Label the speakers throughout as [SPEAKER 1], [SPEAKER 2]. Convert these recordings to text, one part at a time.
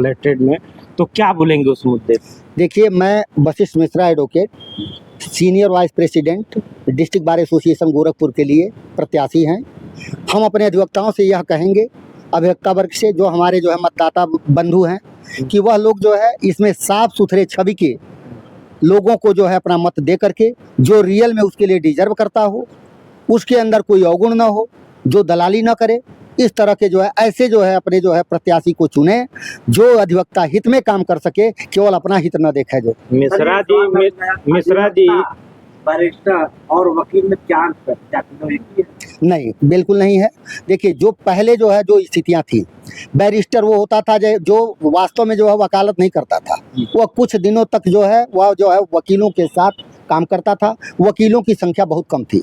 [SPEAKER 1] Related में, तो क्या बोलेंगे उस मुद्दे पे?
[SPEAKER 2] देखिए, मैं Vashishtha Mishra advocate, senior vice president district bar association Gorakhpur के लिए प्रत्याशी हैं। हम अपने अधिवक्ताओं से यह कहेंगे, अभिवक्ता वर्ग से, जो हमारे जो है मतदाता बंधु हैं, कि वह लोग जो है इसमें साफ सुथरे छवि के लोगों को जो है अपना मत दे करके, जो रियल में उसके लिए डिजर्व करता हो, उसके अंदर कोई अवगुण न हो, जो दलाली न करे, इस तरह के जो है ऐसे जो है अपने जो है प्रत्याशी को चुने, जो अधिवक्ता हित में काम कर सके, केवल अपना हित न देखे। जो
[SPEAKER 1] मिश्रा जी
[SPEAKER 3] बैरिस्टर और वकील में क्या अंतर है?
[SPEAKER 2] नहीं, बिल्कुल नहीं है। देखिए, जो पहले जो है जो स्थितियां थी, बैरिस्टर वो होता था जो वास्तव में जो है वकालत नहीं करता था, वह कुछ दिनों तक जो है वह जो है वकीलों के साथ काम करता था। वकीलों की संख्या बहुत कम थी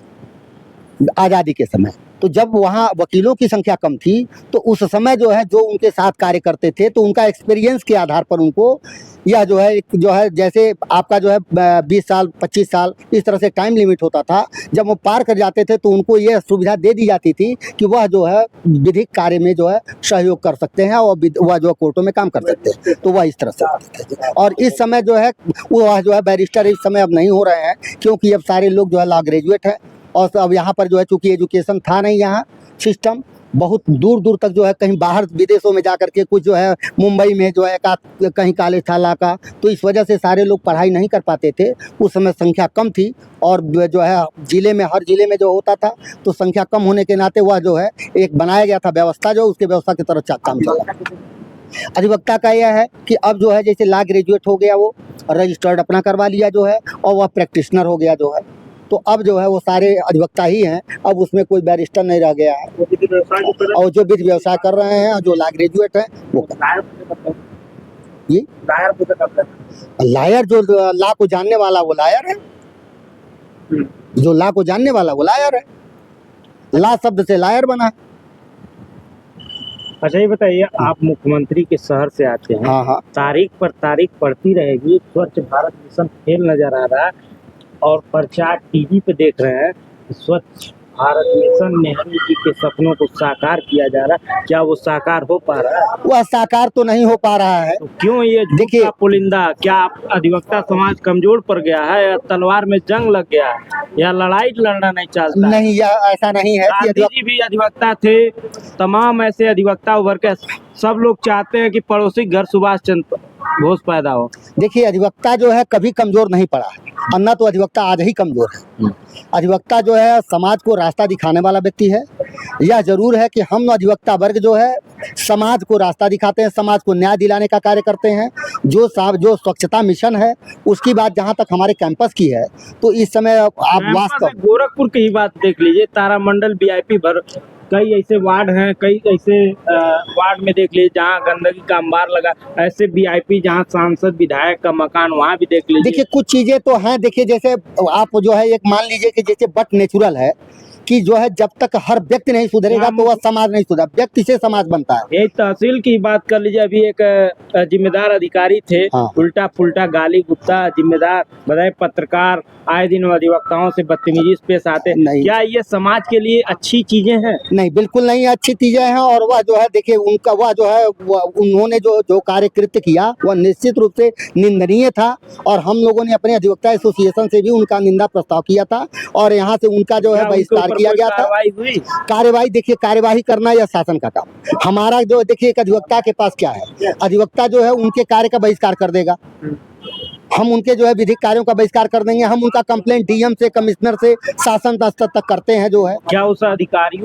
[SPEAKER 2] आज़ादी के समय। तो जब वहाँ वकीलों की संख्या कम थी, तो उस समय जो है जो उनके साथ कार्य करते थे, तो उनका एक्सपीरियंस के आधार पर उनको यह जो है एक जो है जैसे आपका जो है 20 साल 25 साल इस तरह से टाइम लिमिट होता था। जब वो पार कर जाते थे तो उनको यह सुविधा दे दी जाती थी कि वह जो है विधिक कार्य में जो है सहयोग कर सकते हैं और वह जो कोर्टों में काम कर सकते हैं। तो वह इस तरह से होते थे। और इस समय जो है वह जो है बैरिस्टर इस समय अब नहीं हो रहे हैं, क्योंकि अब सारे लोग जो है लॉ ग्रेजुएट हैं। और अब यहाँ पर जो है चूँकि एजुकेशन था नहीं, यहाँ सिस्टम बहुत दूर दूर तक जो है कहीं बाहर विदेशों में जा कर के, कुछ जो है मुंबई में जो है कहीं कॉलेज था ला का, तो इस वजह से सारे लोग पढ़ाई नहीं कर पाते थे। उस समय संख्या कम थी और जो है ज़िले में, हर ज़िले में जो होता था, तो संख्या कम होने के नाते वह जो है एक बनाया गया था व्यवस्था, जो उसके व्यवस्था की तरफ काम चला। अधिवक्ता का यह है कि अब जो है जैसे लॉ ग्रेजुएट हो गया, वो रजिस्टर्ड अपना करवा लिया जो है, और वह प्रैक्टिशनर हो गया जो है, तो अब जो है वो सारे अधिवक्ता ही हैं। अब उसमें कोई बैरिस्टर नहीं रह गया है। और जो विधि व्यवसाय कर रहे हैं, जो लॉ ग्रेजुएट हैं, वो जी लायर, जो लॉ को जानने वाला वो लायर है, जो लॉ को जानने वाला वो लायर है। लॉ शब्द से लायर बना।
[SPEAKER 1] अच्छा, ये बताइए, आप मुख्यमंत्री के शहर से आते हैं।
[SPEAKER 2] हाँ।
[SPEAKER 1] तारीख पर तारीख पड़ती रहेगी, स्वच्छ भारत मिशन फेल नजर आ रहा है, और प्रचार टीवी पे देख रहे हैं, स्वच्छ भारत मिशन नेहरू जी के सपनों को साकार किया जा रहा है। क्या वो साकार हो पा रहा है?
[SPEAKER 2] वह साकार तो नहीं हो पा रहा है।
[SPEAKER 1] तो क्यों ये देखिए पुलिंदा? क्या अधिवक्ता समाज कमजोर पड़ गया है, या तलवार में जंग लग गया है, या लड़ाई लड़ना नहीं चाहता?
[SPEAKER 2] नहीं, यह ऐसा नहीं है।
[SPEAKER 1] गांधी जी भी अधिवक्ता थे। तमाम ऐसे अधिवक्ता उभर के सब लोग चाहते हैं कि पड़ोसी घर सुभाष चंद्र बोस पैदा हो।
[SPEAKER 2] देखिए, अधिवक्ता जो है कभी कमजोर नहीं पड़ा है, और न तो अधिवक्ता आज ही कमजोर है। अधिवक्ता जो है समाज को रास्ता दिखाने वाला व्यक्ति है। यह जरूर है कि हम अधिवक्ता वर्ग जो है समाज को रास्ता दिखाते हैं, समाज को न्याय दिलाने का कार्य करते हैं। जो स्वच्छता मिशन है, उसकी बात जहां तक हमारे कैंपस की है, तो इस समय आप वास्तव
[SPEAKER 1] गोरखपुर की ही बात देख लीजिए, तारामंडल VIP भर, कई ऐसे वार्ड हैं, कई ऐसे वार्ड में देख लीजिए जहाँ गंदगी का अंबार लगा, ऐसे VIP जहाँ सांसद विधायक का मकान, वहाँ भी देख लीजिए।
[SPEAKER 2] देखिए, कुछ चीजें तो हैं। देखिए, जैसे आप जो है एक मान लीजिए कि जैसे बट नेचुरल है कि जो है जब तक हर व्यक्ति नहीं सुधरेगा तो वह समाज नहीं सुधरेगा। व्यक्ति से समाज बनता है।
[SPEAKER 1] एक तहसील की बात कर लीजिए, अभी एक जिम्मेदार अधिकारी थे,
[SPEAKER 2] हाँ।
[SPEAKER 1] उल्टा फुल्टा गाली गुप्ता, जिम्मेदार बताए पत्रकार आए दिन बदमाशी से बदतमीजी पेश आते। क्या ये समाज के लिए अच्छी चीजें हैं?
[SPEAKER 2] नहीं, बिल्कुल नहीं अच्छी चीजें हैं। और वह जो है देखिए, उनका वह जो है उन्होंने जो कार्य कृत्य किया वह निश्चित रूप से निंदनीय था। और हम लोगों ने अपने अधिवक्ता एसोसिएशन से भी उनका निंदा प्रस्ताव किया था, और यहाँ से उनका जो है बहिष्कार किया गया था। कार्यवाही देखिए, कार्यवाही करना यह शासन का काम। हमारा जो देखिए एक अधिवक्ता के पास क्या है, अधिवक्ता जो है उनके कार्य का बहिष्कार कर देगा। हम उनके जो है विधिक कार्यों का बहिष्कार कर देंगे। हम उनका कंप्लेंट DM से, कमिश्नर से, शासन स्तर तक करते हैं जो है।
[SPEAKER 1] क्या उस अधिकारी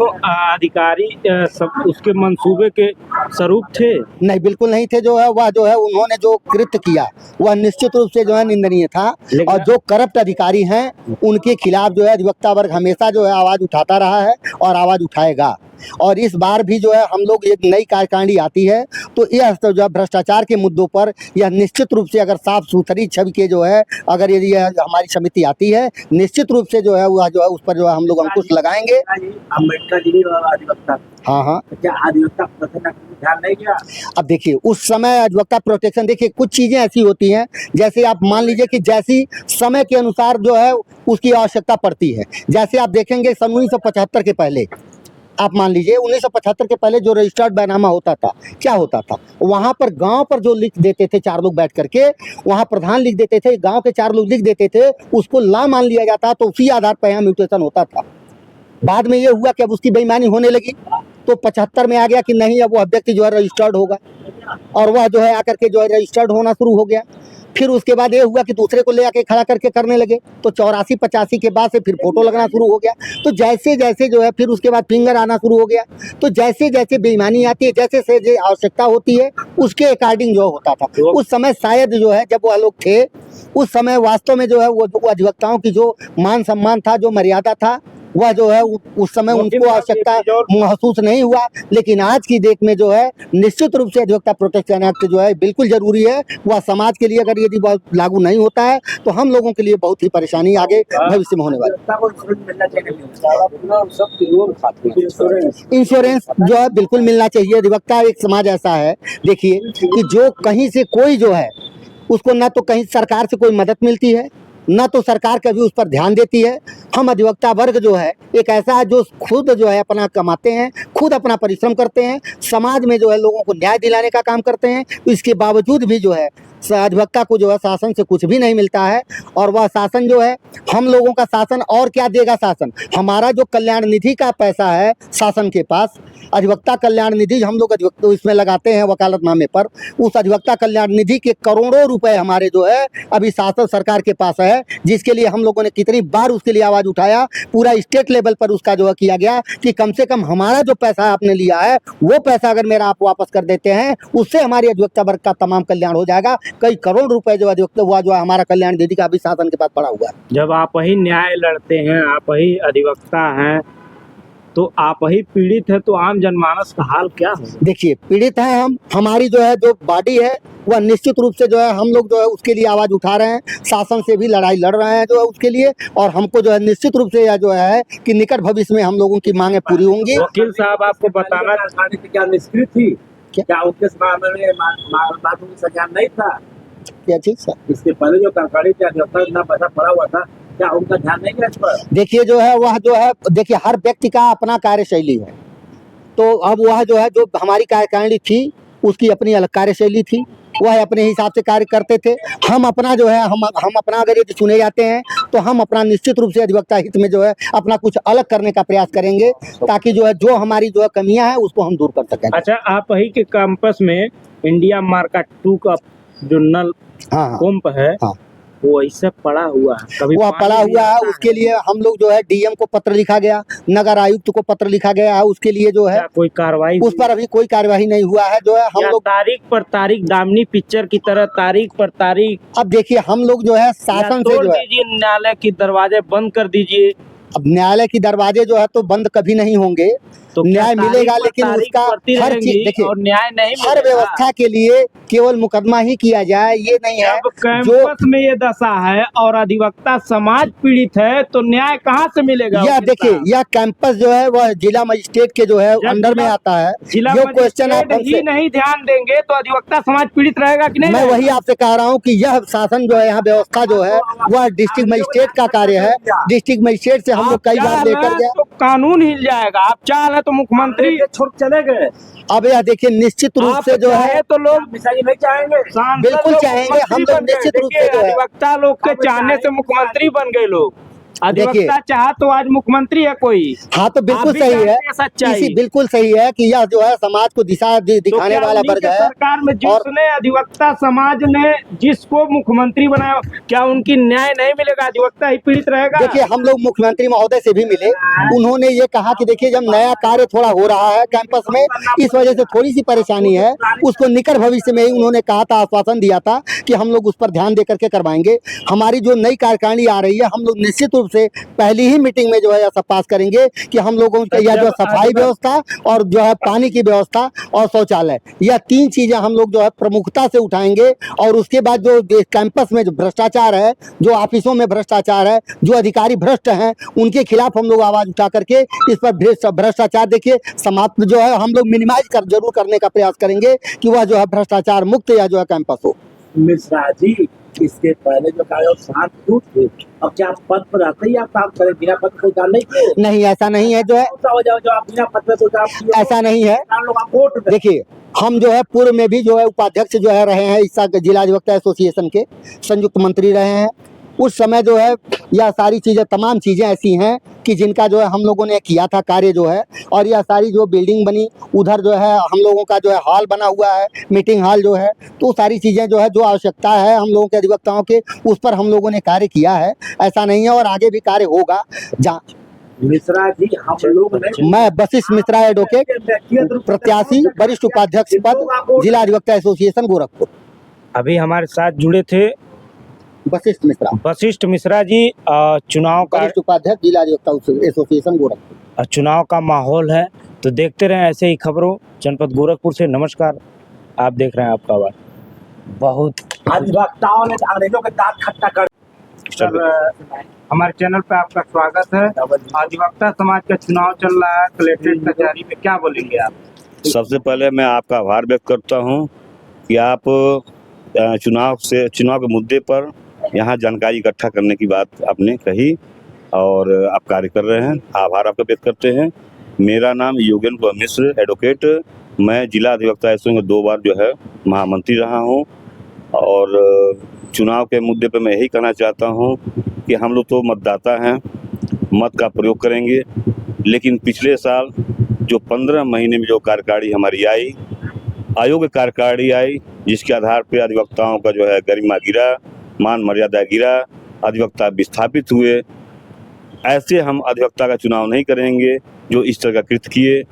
[SPEAKER 1] सब उसके मंसूबे के स्वरूप थे?
[SPEAKER 2] नहीं, बिल्कुल नहीं थे। जो है वह जो है उन्होंने जो कृत्य किया वह निश्चित रूप से जो है निंदनीय था। और जो करप्ट अधिकारी हैं उनके खिलाफ जो है अधिवक्ता वर्ग हमेशा जो है आवाज उठाता रहा है और आवाज उठाएगा। और इस बार भी जो है हम लोग एक नई कार्यकारिणी आती है, तो यह जो है भ्रष्टाचार के मुद्दों पर यह निश्चित रूप से अगर साफ सुथरी छवि के जो है अगर यदि हमारी समिति आती है, निश्चित रूप से जो है वह जो है उस पर जो है हम लोग अंकुश लगाएंगे।
[SPEAKER 3] अम्बेडकर जी अधिवक्ता,
[SPEAKER 2] हाँ,
[SPEAKER 3] क्या अधिवक्ता प्रोटेक्शन ध्यान नहीं दिया?
[SPEAKER 2] अब देखिए, उस समय अधिवक्ता प्रोटेक्शन, देखिए कुछ चीजें ऐसी होती हैं, जैसे आप मान लीजिए कि जैसी समय के अनुसार जो है उसकी आवश्यकता पड़ती है। जैसे आप देखेंगे सन 1975 के पहले आप मान लीजिए 1975 के पहले जो रजिस्टर्ड बैनामा होता था, क्या होता था, वहाँ पर गांव पर जो लिख देते थे 4 लोग बैठ करके, वहाँ प्रधान लिख देते थे, गांव के 4 लोग लिख देते थे, उसको ला मान लिया जाता, तो उसी आधार पर यहाँ म्यूटेशन होता था। बाद में ये हुआ कि अब उसकी बेईमानी होने लगी, तो 75 में आ गया कि नहीं, अब वह व्यक्ति जो है रजिस्टर्ड होगा, और वह जो है आकर के जो है रजिस्टर्ड होना शुरू हो गया। फिर उसके बाद ये हुआ कि दूसरे को ले आके खड़ा करके करने लगे, तो 84-85 के बाद से फिर फोटो लगना शुरू हो गया। तो जैसे जैसे जो है फिर उसके बाद फिंगर आना शुरू हो गया। तो जैसे जैसे बेईमानी आती है, जैसे जैसे आवश्यकता होती है, उसके अकॉर्डिंग जो होता था। उस समय शायद जो है जब वह लोग थे, उस समय वास्तव में जो है वो अधिवक्ताओं की जो मान सम्मान था, जो मर्यादा था, वह जो है उस समय उनको आवश्यकता महसूस नहीं हुआ। लेकिन आज की डेट में जो है निश्चित रूप से अधिवक्ता प्रोटेक्शन एक्ट जो है बिल्कुल जरूरी है। वह समाज के लिए अगर यदि लागू नहीं होता है तो हम लोगों के लिए बहुत ही परेशानी आगे भविष्य में होने वाली। इंश्योरेंस जो है बिल्कुल मिलना चाहिए। अधिवक्ता एक समाज ऐसा है, देखिए कि जो कहीं से कोई जो है उसको ना तो कहीं सरकार से कोई मदद मिलती है, ना तो सरकार कभी उस पर ध्यान देती है। हम अधिवक्ता वर्ग जो है एक ऐसा है जो खुद जो है अपना कमाते हैं, खुद अपना परिश्रम करते हैं, समाज में जो है लोगों को न्याय दिलाने का काम करते हैं। इसके बावजूद भी जो है अधिवक्ता को जो है शासन से कुछ भी नहीं मिलता है। और वह शासन जो है हम लोगों का शासन और क्या देगा शासन, हमारा जो कल्याण निधि का पैसा है शासन के पास, अधिवक्ता कल्याण निधि हम लोग अधिवक्ता इसमें लगाते हैं वकालतनामे पर, उस अधिवक्ता कल्याण निधि के करोड़ों रुपए हमारे जो है अभी शासन सरकार के पास है, जिसके लिए हम लोगों ने कितनी बार उसके लिए आवाज़ उठाया। पूरा स्टेट लेवल पर उसका जो है किया गया कि कम से कम हमारा जो पैसा आपने लिया है वो पैसा अगर मेरा आप वापस कर देते हैं, उससे हमारी अधिवक्ता वर्ग का तमाम कल्याण हो जाएगा। कई करोड़ रुपए जो अधिवक्ता हुआ जो है हमारा कल्याण निधि का अभी शासन के पास पड़ा हुआ है।
[SPEAKER 1] जब आप ही न्याय लड़ते हैं, आप ही अधिवक्ता हैं, तो आप ही पीड़ित है, तो आम जनमानस का हाल क्या होगा?
[SPEAKER 2] देखिए पीड़ित है हम, हमारी जो है जो बॉडी है वह निश्चित रूप से जो है हम लोग जो है उसके लिए आवाज़ उठा रहे हैं, शासन से भी लड़ाई लड़ रहे हैं जो है उसके लिए। और हमको जो है निश्चित रूप से यह जो है कि निकट भविष्य में हम लोगों की मांगें पूरी होंगी।
[SPEAKER 1] वकील साहब आपको बताना
[SPEAKER 3] क्या निष्क्रिय थी, क्या उनके मामले में सजा नहीं था?
[SPEAKER 2] क्या चीज सर?
[SPEAKER 3] इसके पहले जो कंकड़ी का इतना पैसा पड़ा हुआ था, क्या उनका ध्यान नहीं गया इस पर?
[SPEAKER 2] देखिए जो है वह जो है, देखिए हर व्यक्ति का अपना कार्यशैली है, तो अब वह जो है जो हमारी कार्यकारिणी थी उसकी अपनी अलग कार्यशैली थी, वह अपने हिसाब से कार्य करते थे। हम अपना जो है हम अपना अगर यदि चुने जाते हैं तो हम अपना निश्चित रूप से अधिवक्ता हित में जो है अपना कुछ अलग करने का प्रयास करेंगे, ताकि जो है जो हमारी जो है कमियां हैं उसको हम दूर कर सकें।
[SPEAKER 1] अच्छा, आप ही के कैंपस में इंडिया मार्का 2 का जो नल पंप है,
[SPEAKER 2] हाँ।
[SPEAKER 1] वो ऐसे पड़ा हुआ है, कभी
[SPEAKER 2] वह पड़ा हुआ है, उसके लिए हम लोग जो है डीएम को पत्र लिखा गया, नगर आयुक्त को पत्र लिखा गया है, उसके लिए जो है
[SPEAKER 1] कोई कार्रवाई
[SPEAKER 2] उस पर अभी कोई कार्यवाही नहीं हुआ है। जो है हम लोग
[SPEAKER 1] तारीख पर तारीख, दामिनी पिक्चर की तरह तारीख पर तारीख।
[SPEAKER 2] अब देखिए हम लोग जो है शासन से जो है
[SPEAKER 1] न्यायालय के दरवाजे बंद कर दीजिए।
[SPEAKER 2] अब न्यायालय के दरवाजे जो है तो बंद कभी नहीं होंगे,
[SPEAKER 1] तो
[SPEAKER 2] न्याय मिलेगा, लेकिन उसका हर चीज देखिए,
[SPEAKER 1] और न्याय नहीं
[SPEAKER 2] हर व्यवस्था के लिए केवल मुकदमा ही किया जाए ये नहीं है।
[SPEAKER 1] कैंपस में ये दशा है और अधिवक्ता समाज पीड़ित है, तो न्याय कहाँ से मिलेगा?
[SPEAKER 2] यह देखिए यह कैंपस जो है वह जिला मजिस्ट्रेट के जो है अंडर में आता है।
[SPEAKER 1] जिला
[SPEAKER 2] जो क्वेश्चन आप
[SPEAKER 1] ही नहीं ध्यान देंगे तो अधिवक्ता समाज पीड़ित रहेगा कि नहीं?
[SPEAKER 2] मैं वही आपसे कह रहा हूँ कि यह शासन जो है यहाँ व्यवस्था जो है वह डिस्ट्रिक्ट मजिस्ट्रेट का कार्य है। डिस्ट्रिक्ट मजिस्ट्रेट से हम लोग कई बार लेकर गए,
[SPEAKER 1] तो कानून हिल जाएगा। आप चाह रहे तो मुख्यमंत्री
[SPEAKER 3] छोड़ चले गए।
[SPEAKER 2] अब यह देखिए निश्चित रूप से जो है
[SPEAKER 1] तो लोग
[SPEAKER 3] मिसाइल नहीं चाहेंगे,
[SPEAKER 2] बिल्कुल चाहेंगे। हम लोग निश्चित रूप से जो है
[SPEAKER 1] अधिवक्ता लोग के चाहने से मुख्यमंत्री बन गए लोग। अधिवक्ता चाह तो आज मुख्यमंत्री है कोई।
[SPEAKER 2] हाँ तो बिल्कुल सही है, इसी बिल्कुल सही है कि यह जो है समाज को दिशा दिखाने वाला वर्ग है।
[SPEAKER 1] सरकार में जिसने अधिवक्ता समाज ने जिसको मुख्यमंत्री बनाया, क्या उनकी न्याय नहीं मिलेगा? अधिवक्ता ही पीड़ित रहेगा।
[SPEAKER 2] देखिए हम लोग मुख्यमंत्री महोदय से भी मिले, उन्होंने ये कहा कि देखिए जब नया कार्य थोड़ा हो रहा है कैंपस में, इस वजह से थोड़ी सी परेशानी है, उसको निकट भविष्य में ही उन्होंने कहा था, आश्वासन दिया था कि हम लोग उस पर ध्यान दे करके करवाएंगे। हमारी जो नई कार्यकारिणी आ रही है, हम लोग निश्चित रूप से पहली ही मीटिंग में जो है ऐसा पास करेंगे कि हम लोगों का यह जो सफाई व्यवस्था और जो है पानी की व्यवस्था और शौचालय, यह 3 चीजें हम लोग जो है प्रमुखता से उठाएंगे। और उसके बाद जो कैंपस में जो भ्रष्टाचार है, जो ऑफिसों में भ्रष्टाचार है, जो अधिकारी भ्रष्ट हैं, उनके खिलाफ हम लोग आवाज उठा करके इस पर भ्रष्टाचार देखिए समाप्त जो है हम लोग मिनिमाइज कर जरूर करने का प्रयास करेंगे कि वह जो है भ्रष्टाचार मुक्त या जो है कैंपस हो।
[SPEAKER 3] मिश्रा जी, इसके पहले जो कार्य शांत दूत थे, अब क्या आप पद पर रहते ही आप काम करें, बिना पद कोई काम नहीं किए?
[SPEAKER 2] नहीं, ऐसा नहीं है जो है,
[SPEAKER 3] कौन सा वजह है जो आप बिना पद पे कोई काम किए?
[SPEAKER 2] ऐसा नहीं है।
[SPEAKER 3] किसान लोग आप वोट दें।
[SPEAKER 2] देखिए, हम जो है पूर्व में भी जो है उपाध्यक्ष जो है रहे हैं इस जिला अधिवक्ता एसोसिएशन के, संयुक्त मंत्री रहे हैं। उस समय जो है यह सारी चीज़ें, तमाम चीज़ें ऐसी हैं कि जिनका जो है हम लोगों ने किया था कार्य जो है, और यह सारी जो बिल्डिंग बनी, उधर जो है हम लोगों का जो है हॉल बना हुआ है, मीटिंग हॉल जो है, तो सारी चीज़ें जो है, जो आवश्यकता है हम लोगों के अधिवक्ताओं के, उस पर हम लोगों ने कार्य किया है। ऐसा नहीं है, और आगे भी कार्य होगा। जहाँ
[SPEAKER 3] मिश्रा जी, हम लोग नहीं,
[SPEAKER 2] मैं वशिष्ठ मिश्रा एडवोकेट,
[SPEAKER 3] व्यक्तिगत रूप से
[SPEAKER 2] प्रत्याशी वरिष्ठ उपाध्यक्ष पद, जिला अधिवक्ता एसोसिएशन गोरखपुर।
[SPEAKER 1] अभी हमारे साथ जुड़े थे
[SPEAKER 2] वशिष्ठ मिश्रा,
[SPEAKER 1] वशिष्ठ मिश्रा जी। चुनाव का
[SPEAKER 2] वरिष्ठ उपाध्यक्ष जिला अधिवक्ता एसोसिएशन गोरखपुर।
[SPEAKER 1] चुनाव का माहौल है, तो देखते रहें ऐसे ही खबरों जनपद गोरखपुर से। नमस्कार, आप देख रहे हैं आपका आवाज। बहुत
[SPEAKER 3] अधिवक्ताओं ने अंग्रेजों के दांत खट्टा कर
[SPEAKER 1] हमारे चैनल पे आपका स्वागत है। अधिवक्ता समाज का चुनाव चल रहा है कलेक्ट्रेट कचहरी में, क्या बोलेंगे आप?
[SPEAKER 4] सबसे पहले मैं आपका आभार व्यक्त करता हूं कि आप चुनाव के मुद्दे पर यहां जानकारी इकट्ठा करने की बात आपने कही और आप कार्य कर रहे हैं। आभार आपका व्यक्त करते हैं। मेरा नाम योगेंद्र मिश्र एडवोकेट, मैं जिला अधिवक्ता एसोसिएशन में 2 बार जो है महामंत्री रहा हूं। और चुनाव के मुद्दे पर मैं यही कहना चाहता हूं कि हम लोग तो मतदाता हैं, मत का प्रयोग करेंगे, लेकिन पिछले साल जो 15 महीने में जो कार्यकारिणी हमारी आई, अयोग्य कार्यकारिणी आई, जिसके आधार पर अधिवक्ताओं का जो है गरिमा गिरा, मान मर्यादा गिरा, अधिवक्ता विस्थापित हुए। ऐसे हम अधिवक्ता का चुनाव नहीं करेंगे जो इस तरह का कृत्य किए।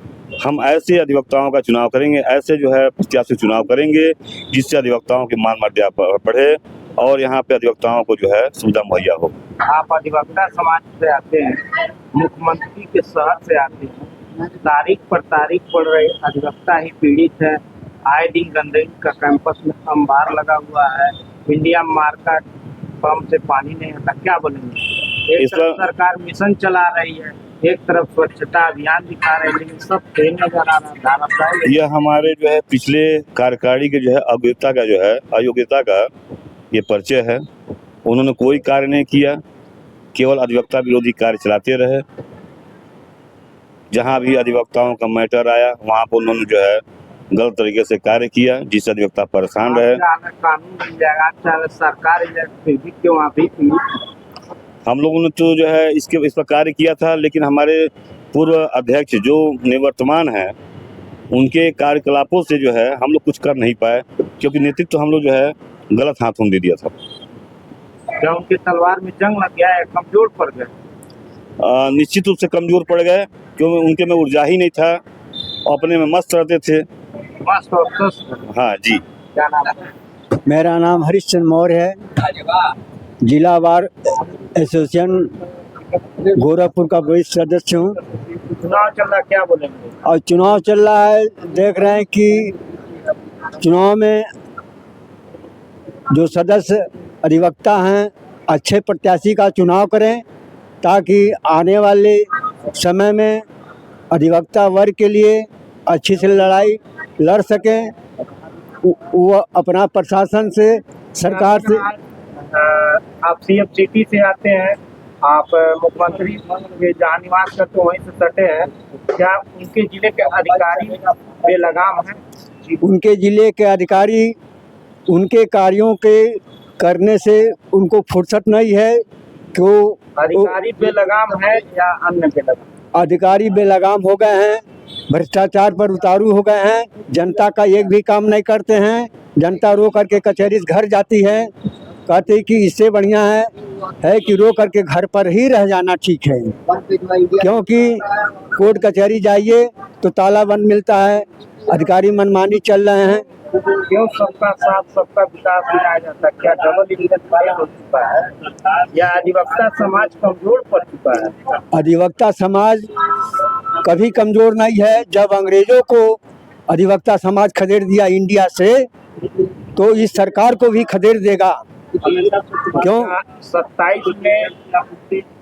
[SPEAKER 4] हम ऐसे अधिवक्ताओं का चुनाव करेंगे, ऐसे जो है प्रत्याशी चुनाव करेंगे जिससे अधिवक्ताओं की मान मर्यादा बढ़े और यहाँ पे अधिवक्ताओं को जो है सुविधा मुहैया हो।
[SPEAKER 1] आप अधिवक्ता समाज से आते हैं, मुख्यमंत्री के शहर से आते हैं, तारीख पर तारीख पड़ रही, अधिवक्ता ही पीड़ित है। आए दिन गंदगी का कैंपस में अंबार लगा हुआ है, इंडिया मार्केट पंप से पानी नहीं आता, क्या बोलेंगे? एक तरफ सरकार मिशन चला रही है, एक तरफ स्वच्छता अभियान दिखा रहे हैं, लेकिन सब फेल नजर आ रहा है।
[SPEAKER 4] यह हमारे जो है पिछले कार्यकारिणी के जो है अयोग्यता का ये परिचय है। उन्होंने कोई कार्य नहीं किया, केवल अधिवक्ता विरोधी कार्य चलाते रहे। जहां भी अधिवक्ताओं का मैटर आया वहां पर उन्होंने जो है गलत तरीके से कार्य किया, जिससे अधिवक्ता परेशान रहे।
[SPEAKER 1] कानून मिल जाएगा, सरकार फिर भी क्यों अभी
[SPEAKER 4] हम लोगों ने तो जो है इस पर कार्य किया था, लेकिन हमारे पूर्व अध्यक्ष जो निवर्तमान हैं, उनके कार्यकलापों से जो है हम लोग कुछ कर नहीं पाए, क्योंकि नेतृत्व तो हम लोग जो है गलत हाथों में दे दिया था।
[SPEAKER 1] क्या उनके तलवार में जंग लग गया है, कमजोर पड़ गए?
[SPEAKER 4] निश्चित रूप से कमजोर पड़ गए, क्योंकि उनके में ऊर्जा ही नहीं था, अपने में मस्त रहते थे।
[SPEAKER 1] मस्त और स्वस्थ।
[SPEAKER 4] हाँ जी।
[SPEAKER 1] क्या नाम है?
[SPEAKER 5] मेरा नाम हरीशचंद्र मौर्य है, जिला बार एसोसिएशन गोरखपुर का वरिष्ठ सदस्य हूँ।
[SPEAKER 1] चुनाव चल रहा, क्या बोलेंगे?
[SPEAKER 5] और चुनाव चल रहा है, देख रहे हैं कि चुनाव में जो सदस्य अधिवक्ता हैं अच्छे प्रत्याशी का चुनाव करें, ताकि आने वाले समय में अधिवक्ता वर्ग के लिए अच्छी से लड़ाई लड़ सकें। वो अपना प्रशासन से, सरकार से।
[SPEAKER 1] आप सीएम सिटी से आते हैं, आप मुख्यमंत्री के जहाँ निवास करते वहीं से सटे हैं, क्या उनके जिले के अधिकारी बेलगाम हैं?
[SPEAKER 5] उनके जिले के अधिकारी उनके कार्यों के करने से उनको फुर्सत नहीं है कि वो
[SPEAKER 1] अधिकारी बेलगाम है या अन्य बेलगाम?
[SPEAKER 5] अधिकारी बेलगाम हो गए हैं, भ्रष्टाचार पर उतारू हो गए हैं, जनता का एक भी काम नहीं करते हैं। जनता रो करके कचहरी से घर जाती है, कहते कि इससे बढ़िया है कि रो करके घर पर ही रह जाना ठीक है, क्योंकि कोर्ट कचहरी जाइए तो ताला बंद मिलता है, अधिकारी मनमानी चल रहे हैं।
[SPEAKER 1] क्यों सबका साथ सबका विकास नहीं आ जाता? क्या डबल इंजन फेल हो चुका है या अधिवक्ता समाज कमजोर पड़ चुका है?
[SPEAKER 5] अधिवक्ता समाज कभी कमजोर नहीं है। जब अंग्रेजों को अधिवक्ता समाज खदेड़ दिया इंडिया से, तो इस सरकार को भी खदेड़ देगा। क्यों?
[SPEAKER 1] 27 में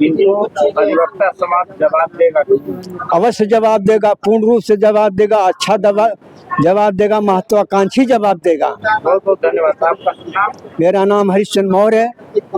[SPEAKER 1] इनको अधिवक्ता समाज जवाब देगा।
[SPEAKER 5] अवश्य जवाब देगा, पूर्ण रूप से जवाब देगा, अच्छा जवाब देगा, महत्वाकांक्षी जवाब देगा।
[SPEAKER 1] बहुत बहुत धन्यवाद। आपका नाम?
[SPEAKER 5] मेरा नाम हरिश्चंद्र मौर्य है।